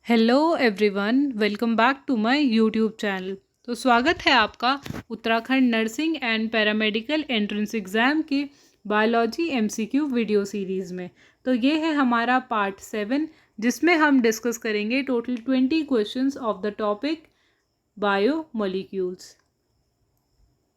Hello everyone, welcome back to my YouTube channel. तो स्वागत है आपका Uttarakhand nursing and paramedical entrance exam के बायोलॉजी एमसीक्यू वीडियो सीरीज़ में। तो ये है हमारा पार्ट 7, जिसमें हम डिस्कस करेंगे total 20 questions of the topic biomolecules.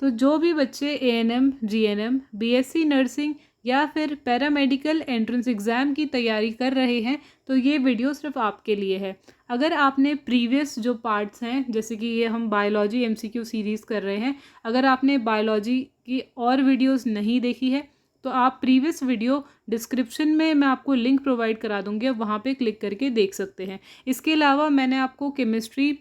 तो जो भी बच्चे एएनएम, जीएनएम, बीएससी नर्सिंग या फिर पैरामेडिकल एंट्रेंस एग्ज़ाम की तैयारी कर रहे हैं, तो ये वीडियो सिर्फ आपके लिए है। अगर आपने प्रीवियस जो पार्ट्स हैं, जैसे कि ये हम बायोलॉजी एमसीक्यू सीरीज़ कर रहे हैं, अगर आपने बायोलॉजी की और वीडियोस नहीं देखी है तो आप प्रीवियस वीडियो डिस्क्रिप्शन में मैं आपको लिंक प्रोवाइड करा दूँगी, आप वहाँ पे क्लिक करके देख सकते हैं। इसके अलावा मैंने आपको केमिस्ट्री,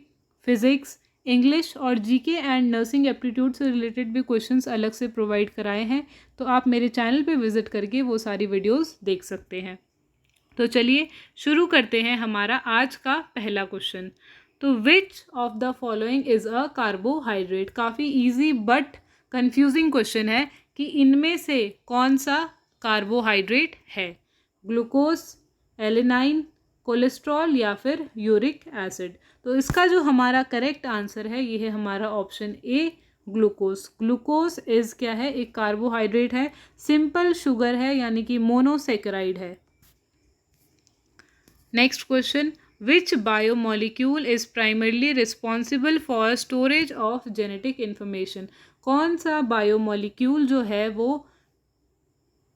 फिज़िक्स, इंग्लिश और जीके एंड नर्सिंग एप्टीट्यूड से रिलेटेड भी क्वेश्चंस अलग से प्रोवाइड कराए हैं, तो आप मेरे चैनल पे विजिट करके वो सारी वीडियोस देख सकते हैं। तो चलिए शुरू करते हैं हमारा आज का पहला क्वेश्चन। तो विच of the following is a carbohydrate. काफ़ी इजी बट कंफ्यूजिंग क्वेश्चन है कि इनमें से कौन सा कार्बोहाइड्रेट है। ग्लूकोज, एलिनाइन, कोलेस्ट्रॉल या फिर यूरिक एसिड। तो इसका जो हमारा करेक्ट आंसर है ये है हमारा option A, glucose. Glucose is क्या है, एक कार्बोहाइड्रेट है, सिंपल शुगर है, यानी कि मोनोसेकेराइड है। Next question, which biomolecule is primarily responsible for storage of genetic information. कौन सा बायोमोलिक्यूल जो है वो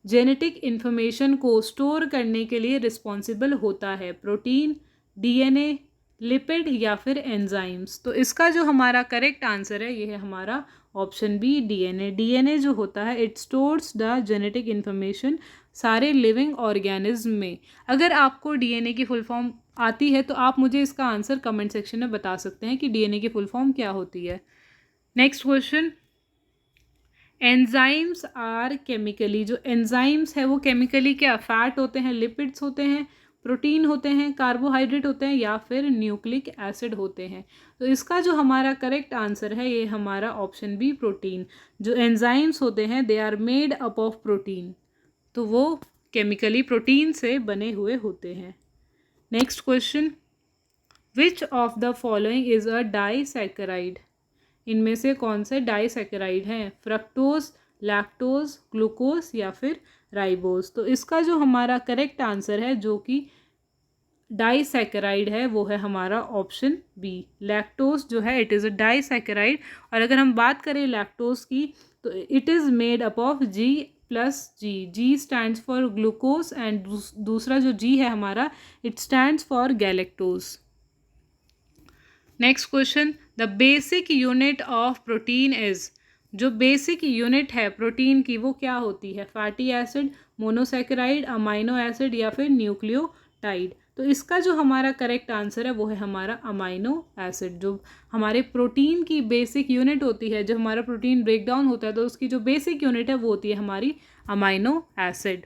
जेनेटिक इन्फॉर्मेशन को स्टोर करने के लिए रिस्पॉन्सिबल होता है। प्रोटीन, डीएनए, लिपिड या फिर एंजाइम्स। तो इसका जो हमारा करेक्ट आंसर है ये है हमारा ऑप्शन बी, डीएनए। डीएनए जो होता है it stores the genetic information सारे लिविंग ऑर्गेनिज्म में। अगर आपको डीएनए की फुल फॉर्म आती है तो आप मुझे इसका आंसर कमेंट सेक्शन में बता सकते हैं कि डीएनए की फुल फॉर्म क्या होती है। Next question, enzymes are chemically. जो एंजाइम्स है वो केमिकली क्या, फैट होते हैं, लिपिड्स होते हैं, प्रोटीन होते हैं, कार्बोहाइड्रेट होते हैं या फिर न्यूक्लिक एसिड होते हैं। तो इसका जो हमारा करेक्ट आंसर है ये हमारा ऑप्शन बी, प्रोटीन। जो एंजाइम्स होते हैं they are made up of protein, तो वो केमिकली प्रोटीन से बने हुए होते हैं। Next question, which of the following is a disaccharide. इनमें से कौन से डाइसैकेराइड हैं। फ्रक्टोज, लैक्टोज, ग्लूकोज या फिर राइबोज। तो इसका जो हमारा करेक्ट आंसर है जो कि डाइसैकेराइड है वो है हमारा ऑप्शन बी, लैक्टोज जो है इट इज़ अ डाइसैकेराइड। और अगर हम बात करें लैक्टोज की तो it is made up of g plus g. G stands for glucose and दूसरा जो जी है हमारा it stands for galactose. Next question, the basic unit of protein is. जो बेसिक यूनिट है प्रोटीन की वो क्या होती है। Fatty acid, monosaccharide, amino acid या फिर न्यूक्लियोटाइड। तो इसका जो हमारा करेक्ट आंसर है वो है हमारा अमाइनो एसिड। जो हमारे प्रोटीन की बेसिक यूनिट होती है, जब हमारा प्रोटीन ब्रेक डाउन होता है तो उसकी जो बेसिक यूनिट है वो होती है हमारी amino acid.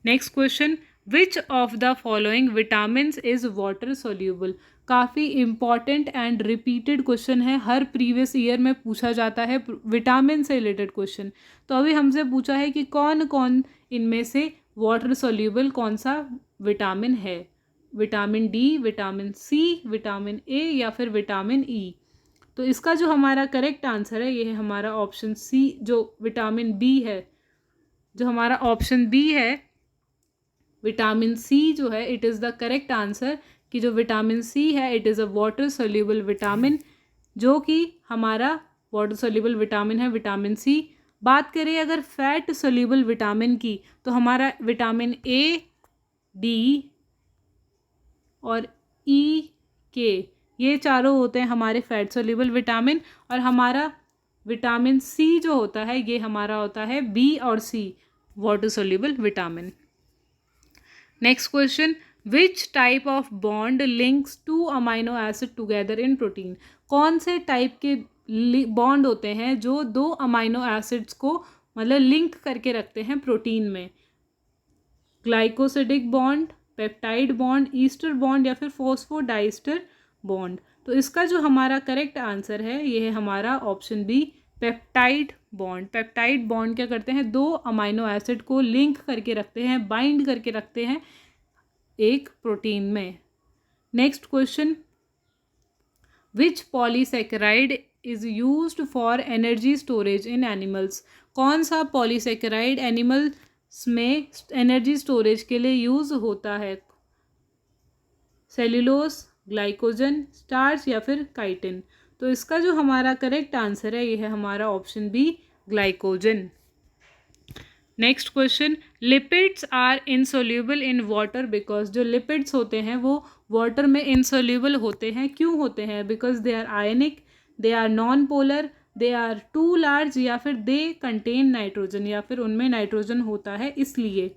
Next question, which of the following vitamins is water soluble. काफ़ी इंपॉर्टेंट एंड रिपीटेड क्वेश्चन है, हर प्रीवियस ईयर में पूछा जाता है विटामिन से रिलेटेड क्वेश्चन। तो अभी हमसे पूछा है कि कौन कौन इनमें से वाटर सोल्यूबल कौन सा विटामिन है। Vitamin D, vitamin C, vitamin A या फिर विटामिन ई। तो इसका जो हमारा करेक्ट आंसर है ये है हमारा ऑप्शन सी, जो विटामिन बी है। जो हमारा ऑप्शन बी है विटामिन सी जो है it is the correct answer, कि जो विटामिन सी है it is a water soluble vitamin, जो कि हमारा वाटर सोल्यूबल विटामिन है विटामिन सी। बात करें अगर फैट सोल्यूबल विटामिन की तो हमारा विटामिन ए, डी और ई, के, ये चारों होते हैं हमारे फैट सोल्यूबल विटामिन। और हमारा विटामिन सी जो होता है ये हमारा होता है बी और C, water soluble vitamin. Next question, which type of bond links to amino acid together in protein. कौन से टाइप के बॉन्ड होते हैं जो दो अमाइनो एसिड्स को मतलब लिंक करके रखते हैं प्रोटीन में। Glycosidic bond, peptide bond, ester bond या फिर फॉस्फोडाइस्टर बॉन्ड। तो इसका जो हमारा करेक्ट आंसर है ये है हमारा option b, peptide bond. Peptide bond क्या करते हैं, दो अमाइनो एसिड को लिंक करके रखते हैं, बाइंड करके रखते हैं एक प्रोटीन में। Next question, which polysaccharide is used for energy storage in animals? कौन सा पॉलीसेकेराइड एनिमल्स में एनर्जी स्टोरेज के लिए यूज होता है? सेल्यूलोज, ग्लाइकोजन, स्टार्च या फिर काइटिन? तो इसका जो हमारा करेक्ट आंसर है ये है हमारा option b, glycogen. Next question, lipids are insoluble in water because? जो लिपिड्स होते हैं वो वाटर में इनसोल्यूबल होते हैं, क्यों होते हैं? Because they are ionic, they are non polar, they are too large, या फिर दे कंटेन नाइट्रोजन, या फिर उनमें नाइट्रोजन होता है इसलिए।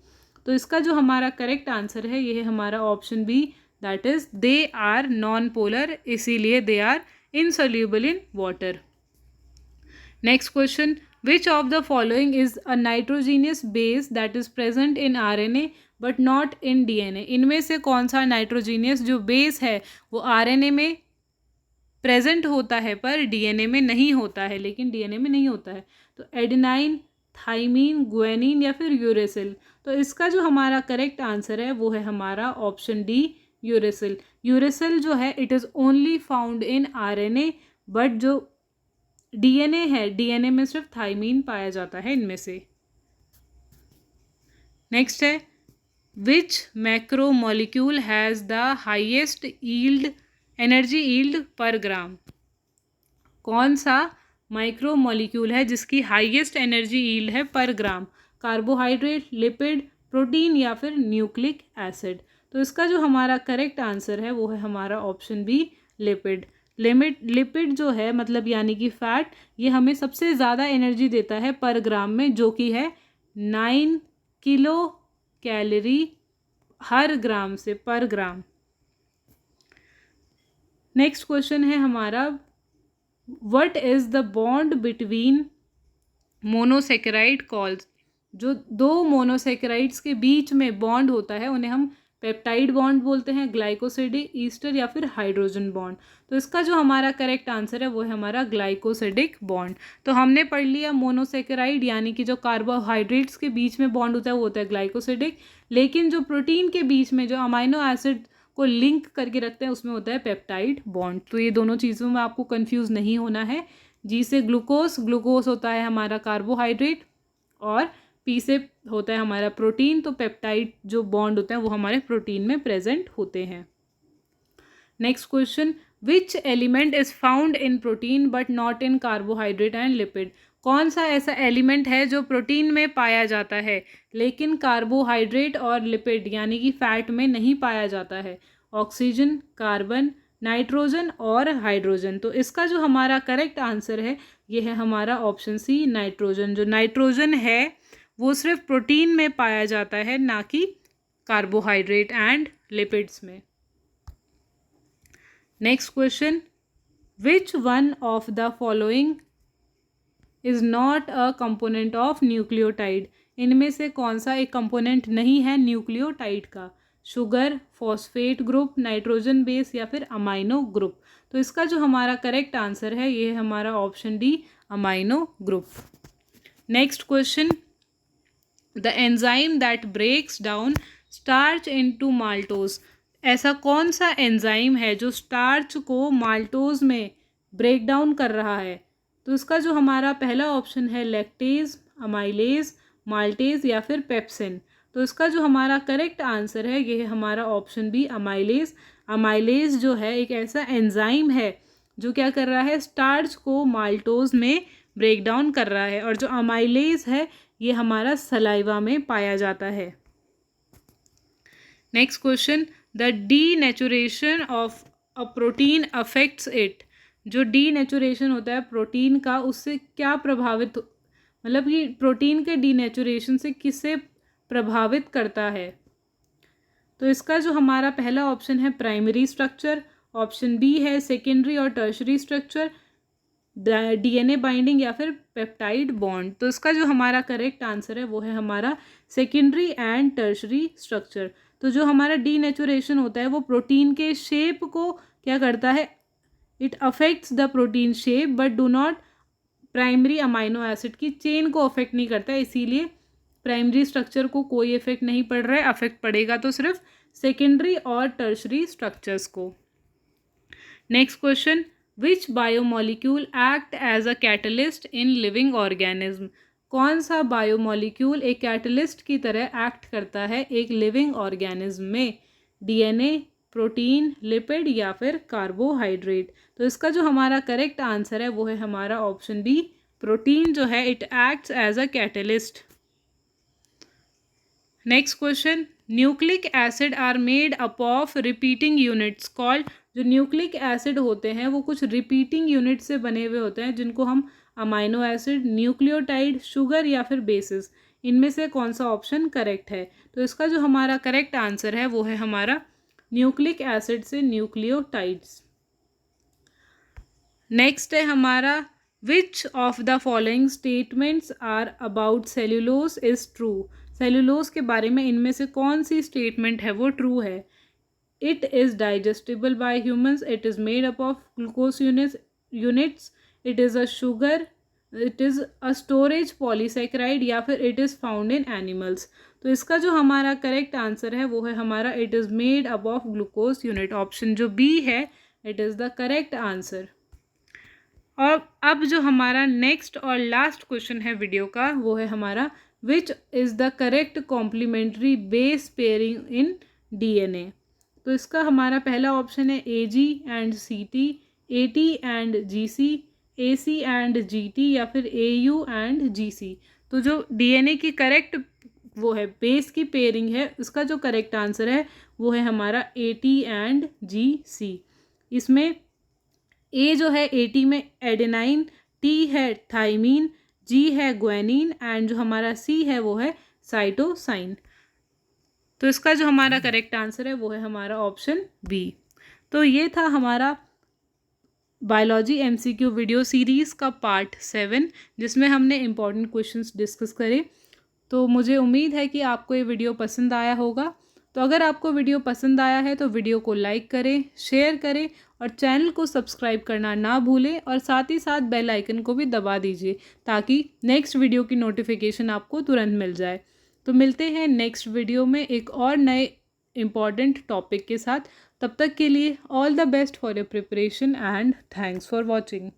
तो इसका जो हमारा करेक्ट आंसर है ये है हमारा option B, that is they are non polar, इसीलिए they are insoluble in water. Next question, which of the following is a nitrogenous base that is present in RNA but not in DNA? इनमें से कौन सा nitrogenous जो base है वो RNA में present होता है पर DNA में नहीं होता है, लेकिन DNA में नहीं होता है? तो एडेनाइन, थाइमीन, गुएनिन या फिर यूरेसिल? तो इसका जो हमारा करेक्ट आंसर है वो है हमारा ऑप्शन डी, यूरेसिल। यूरेसिल जो है it is only found in RNA, but जो DNA है, DNA में सिर्फ थाइमीन पाया जाता है इनमें से। नेक्स्ट है, which macromolecule has the highest yield energy yield per gram? कौन सा माइक्रोमोलिक्यूल है जिसकी हाईएस्ट एनर्जी यील्ड है पर ग्राम? कार्बोहाइड्रेट, लिपिड, प्रोटीन या फिर न्यूक्लिक एसिड? तो इसका जो हमारा करेक्ट आंसर है वो है हमारा ऑप्शन बी, लिपिड। लिपिड जो है मतलब यानी कि फैट, ये हमें सबसे ज़्यादा एनर्जी देता है पर ग्राम में, जो कि है 9 किलो कैलोरी हर ग्राम से, पर ग्राम। नेक्स्ट क्वेश्चन है हमारा, what is the bond between monosaccharide called? जो दो मोनोसेकेराइड्स के बीच में बॉन्ड होता है उन्हें हम पेप्टाइड बॉन्ड बोलते हैं, ग्लाइकोसिडिक, ईस्टर या फिर हाइड्रोजन बॉन्ड? तो इसका जो हमारा करेक्ट आंसर है वो है हमारा ग्लाइकोसिडिक बॉन्ड। तो हमने पढ़ लिया मोनोसेकेराइड यानी कि जो कार्बोहाइड्रेट्स के बीच में बॉन्ड होता है वो होता है ग्लाइकोसिडिक, लेकिन जो प्रोटीन के बीच में जो अमाइनो एसिड को लिंक करके रखते हैं उसमें होता है पेप्टाइड बॉन्ड। तो ये दोनों चीज़ों में आपको कन्फ्यूज़ नहीं होना है। जी से ग्लूकोज, ग्लूकोज होता है हमारा कार्बोहाइड्रेट, और पी से होता है हमारा प्रोटीन। तो पेप्टाइड जो बॉन्ड होते हैं वो हमारे प्रोटीन में प्रेजेंट होते हैं। Next question, which element is found in protein but not in carbohydrate and lipid? कौन सा ऐसा एलिमेंट है जो प्रोटीन में पाया जाता है लेकिन कार्बोहाइड्रेट और लिपिड यानी कि फैट में नहीं पाया जाता है? ऑक्सीजन, कार्बन, नाइट्रोजन और हाइड्रोजन? तो इसका जो हमारा करेक्ट आंसर है ये है हमारा ऑप्शन सी, नाइट्रोजन। जो नाइट्रोजन है वो सिर्फ प्रोटीन में पाया जाता है, ना कि कार्बोहाइड्रेट एंड लिपिड्स में। Next question, which one of the following is not a component of nucleotide? इनमें से कौन सा एक कंपोनेंट नहीं है न्यूक्लियोटाइड का? Sugar, phosphate group, nitrogen base या फिर अमाइनो ग्रुप? तो इसका जो हमारा करेक्ट आंसर है ये है हमारा option d, amino group. Next question, the enzyme that breaks down starch into maltose? ऐसा कौन सा एंजाइम है जो स्टार्च को माल्टोज में ब्रेक डाउन कर रहा है? तो इसका जो हमारा पहला ऑप्शन है लैक्टेज, अमाइलेज, माल्टेज या फिर पेप्सिन? तो इसका जो हमारा करेक्ट आंसर है ये है हमारा ऑप्शन बी, अमाइलेज। अमाइलेज जो है एक ऐसा एंजाइम है जो क्या कर रहा है, स्टार्च को माल्टोज में ब्रेक डाउन कर रहा है, और जो अमाइलेज है ये हमारा सलाइवा में पाया जाता है। Next question, the denaturation of a protein affects it? जो डीनेचुरेशन होता है प्रोटीन का उससे क्या प्रभावित, मतलब कि प्रोटीन के डीनेचुरेशन से किसे प्रभावित करता है? तो इसका जो हमारा पहला ऑप्शन है प्राइमरी स्ट्रक्चर, ऑप्शन बी है सेकेंडरी और टर्शरी स्ट्रक्चर, DNA बाइंडिंग या फिर पेप्टाइड बॉन्ड? तो इसका जो हमारा करेक्ट आंसर है वो है हमारा सेकेंडरी एंड टर्शरी स्ट्रक्चर। तो जो हमारा डीनेचुरेशन होता है वो प्रोटीन के शेप को क्या करता है, it affects the protein shape but do not primary amino acid की चेन को अफेक्ट नहीं करता है, इसीलिए प्राइमरी स्ट्रक्चर को कोई इफेक्ट नहीं पड़ रहा है। अफेक्ट पड़ेगा तो सिर्फ सेकेंडरी और टर्शरी स्ट्रक्चर्स को। Next question, which biomolecule act as a catalyst in living organism? कौन सा बायोमोलिक्यूल एक कैटलिस्ट की तरह एक्ट करता है एक लिविंग ऑर्गेनिज्म में? डीएनए, प्रोटीन, लिपिड या फिर कार्बोहाइड्रेट? तो इसका जो हमारा करेक्ट आंसर है वो है हमारा ऑप्शन बी, प्रोटीन जो है it acts as a catalyst. Next question, nucleic acid are made up of repeating units called? जो न्यूक्लिक एसिड होते हैं वो कुछ रिपीटिंग यूनिट से बने हुए होते हैं जिनको हम अमाइनो एसिड, न्यूक्लियोटाइड, शुगर या फिर बेसिस, इनमें से कौन सा ऑप्शन करेक्ट है? तो इसका जो हमारा करेक्ट आंसर है वो है हमारा न्यूक्लिक एसिड से न्यूक्लियोटाइड्स। नेक्स्ट है हमारा, which of the following statements are about cellulose is true? Cellulose के बारे में इनमें से कौन सी स्टेटमेंट है वो ट्रू है? It is digestible bye humans, it is made up of glucose units, it is a sugar, it is a storage polysaccharide या फिर it is found in animals? तो इसका जो हमारा करेक्ट आंसर है वो है हमारा it is made up of glucose unit. Option जो बी है it is the correct answer. और अब जो हमारा नेक्स्ट और लास्ट क्वेश्चन है वीडियो का वो है हमारा, which is the correct complementary base pairing in DNA? तो इसका हमारा पहला ऑप्शन है AG and CT, AT and GC, AC and GT या फिर AU एंड GC। तो जो डीएनए की करेक्ट वो है बेस की पेयरिंग है, इसका जो करेक्ट आंसर है वो है हमारा AT एंड GC। इसमें ए जो है AT में एडेनाइन, T है थाइमीन, G है ग्वेनिन एंड जो हमारा C है वो है साइटोसाइन। तो इसका जो हमारा करेक्ट आंसर है वो है हमारा ऑप्शन बी। तो ये था हमारा बायोलॉजी MCQ वीडियो सीरीज़ का पार्ट 7 जिसमें हमने इम्पॉर्टेंट क्वेश्चंस डिस्कस करे। तो मुझे उम्मीद है कि आपको ये वीडियो पसंद आया होगा। तो अगर आपको वीडियो पसंद आया है तो वीडियो को लाइक करें, शेयर करें और चैनल को सब्सक्राइब करना ना भूलें और साथ ही साथ बेल आइकन को भी दबा दीजिए ताकि नेक्स्ट वीडियो की नोटिफिकेशन आपको तुरंत मिल जाए। तो मिलते हैं नेक्स्ट वीडियो में एक और नए इम्पॉर्टेंट टॉपिक के साथ। तब तक के लिए all the best for your preparation and thanks for watching.